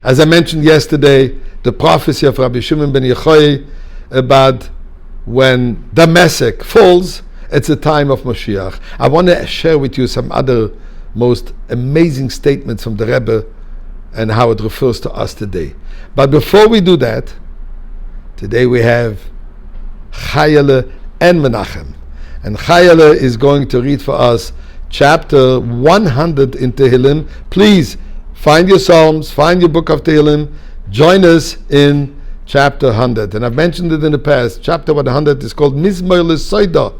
As I mentioned yesterday, the prophecy of Rabbi Shimon ben Yochai about when Damascus falls, it's a time of Mashiach. I want to share with you some other most amazing statements from the Rebbe and how it refers to us today. But before we do that, today we have Chayele and Menachem. And Chayele is going to read for us chapter 100 in Tehillim. Please find your Psalms, find your book of Tehillim, join us in chapter 100. And I've mentioned it in the past. Chapter 100 is called Mizmor L'Soida,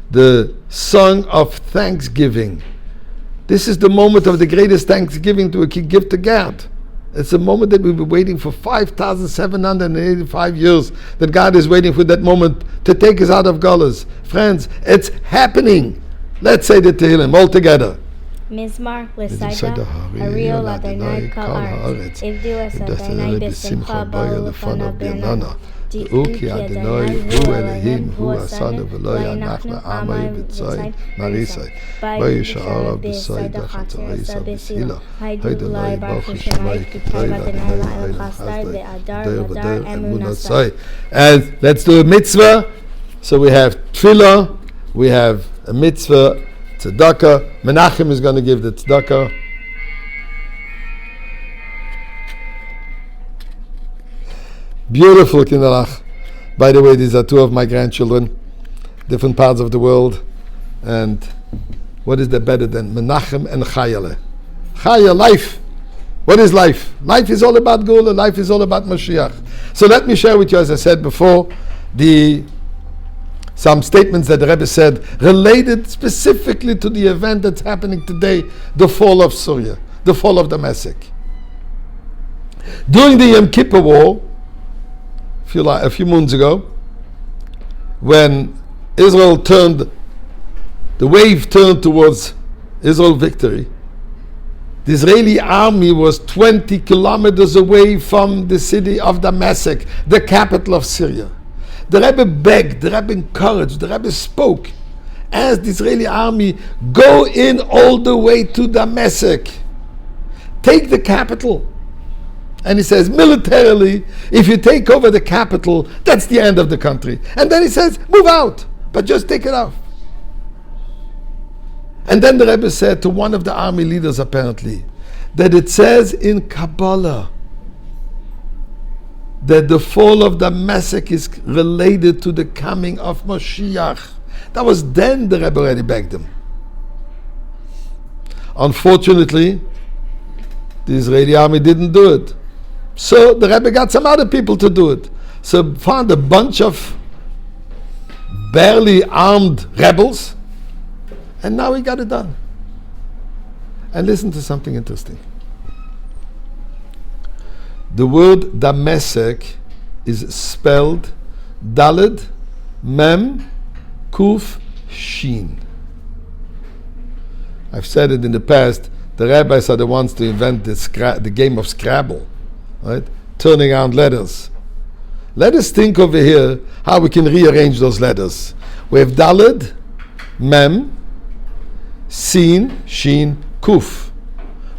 the song of thanksgiving. This is the moment of the greatest thanksgiving to give to God. It's a moment that we've been waiting for 5,785 years, that God is waiting for that moment to take us out of Galus. Friends, it's happening. Let's say the Tehillim all together. Mizmar L'Soida, Ariel Adonai Kol Haaretz, Ivdu Es Adonai B'Simcha Ba'u Lefanav B'Nana, Uki Adonai Hu Elohim Hu Asanu V'lo Yanachna Amai B'Tzai Marisai, V'Yishara B'Soida Chatzareisa B'Sila, Adonai Baruch Shemai K'Toy Adonai La'el Chasdai V'Adar V'Adar Emunasai. And let's do a mitzvah. So we have tefillah, we have a mitzvah, tzedakah. Menachem is going to give the tzedakah. Beautiful kinderach. By the way, these are two of my grandchildren, different parts of the world. And what is there better than Menachem and Chayele? Chaya, life. What is life? Life is all about Gula. Life is all about Mashiach. So let me share with you, as I said before, some statements that the Rebbe said related specifically to the event that's happening today, the fall of Syria, the fall of Damascus. During the Yom Kippur War, a few moons ago, when Israel the wave turned towards Israel victory, the Israeli army was 20 kilometers away from the city of Damascus, the capital of Syria. The Rebbe begged, the Rebbe encouraged, the Rebbe spoke, asked the Israeli army, go in all the way to Damascus, take the capital. And he says, militarily, if you take over the capital, that's the end of the country. And then he says, move out, but just take it off. And then the Rebbe said to one of the army leaders, apparently, that it says in Kabbalah that the fall of Damascus is related to the coming of Mashiach. That was then the Rebbe already begged him. Unfortunately, the Israeli army didn't do it. So the Rebbe got some other people to do it. So found a bunch of barely armed rebels, and now he got it done. And listen to something interesting. The word Damascus is spelled Daled, Mem, Kuf, Shin. I've said it in the past, the rabbis are the ones to invent the game of Scrabble, right? Turning around letters. Let us think over here how we can rearrange those letters. We have Daled, Mem, Sin, Shin, Kuf.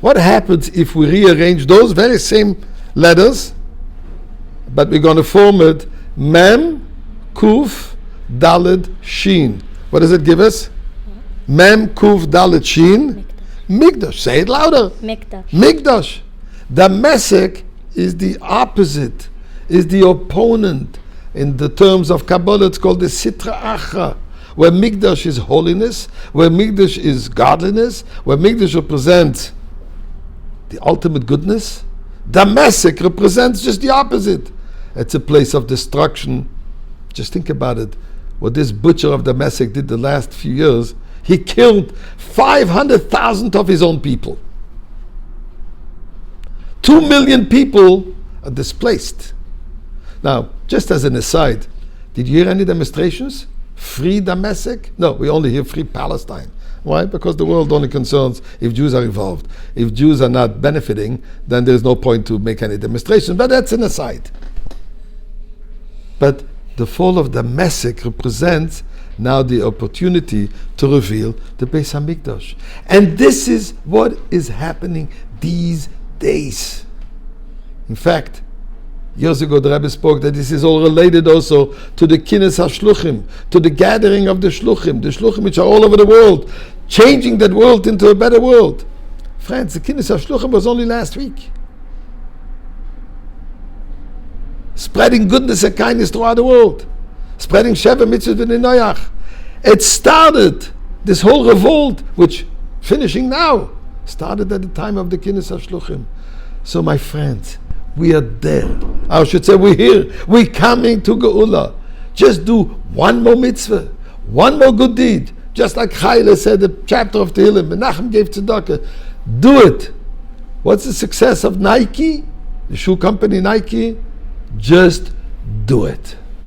What happens if we rearrange those very same letters, but we're going to form it Mem, Kuf, Daled, Shin? What does it give us? Mem, Kuf, Daled, Shin? Mikdash. Say it louder. Mikdash. Damascus is the opposite, is the opponent. In the terms of Kabbalah, it's called the Sitra Achra, where Mikdash is holiness, where Mikdash is godliness, where Mikdash represents the ultimate goodness. Damascus represents just the opposite. It's a place of destruction. Just think about it. What this butcher of Damascus did the last few years, he killed 500,000 of his own people. 2 million people are displaced. Now, just as an aside, did you hear any demonstrations? Free Damascus? No, we only hear free Palestine. Why? Because the world only concerns if Jews are involved. If Jews are not benefiting, then there's no point to make any demonstration. But that's an aside. But the fall of Damascus represents now the opportunity to reveal the Beis HaMikdash. And this is what is happening these days. In fact, years ago the Rebbe spoke that this is all related also to the Kinnes HaShluchim, to the gathering of the Shluchim which are all over the world, changing that world into a better world. Friends, the Kinnes HaShluchim was only last week. Spreading goodness and kindness throughout the world. Spreading Sheva Mitzvot and Noach. It started, this whole revolt, which finishing now, started at the time of the Kinnes HaShluchim. So my friends, we are there. I should say we're here. We're coming to Geula. Just do one more mitzvah, one more good deed. Just like Chayle said, the chapter of Tehillim, Menachem gave tzedakah. Do it. What's the success of Nike? The shoe company Nike? Just do it.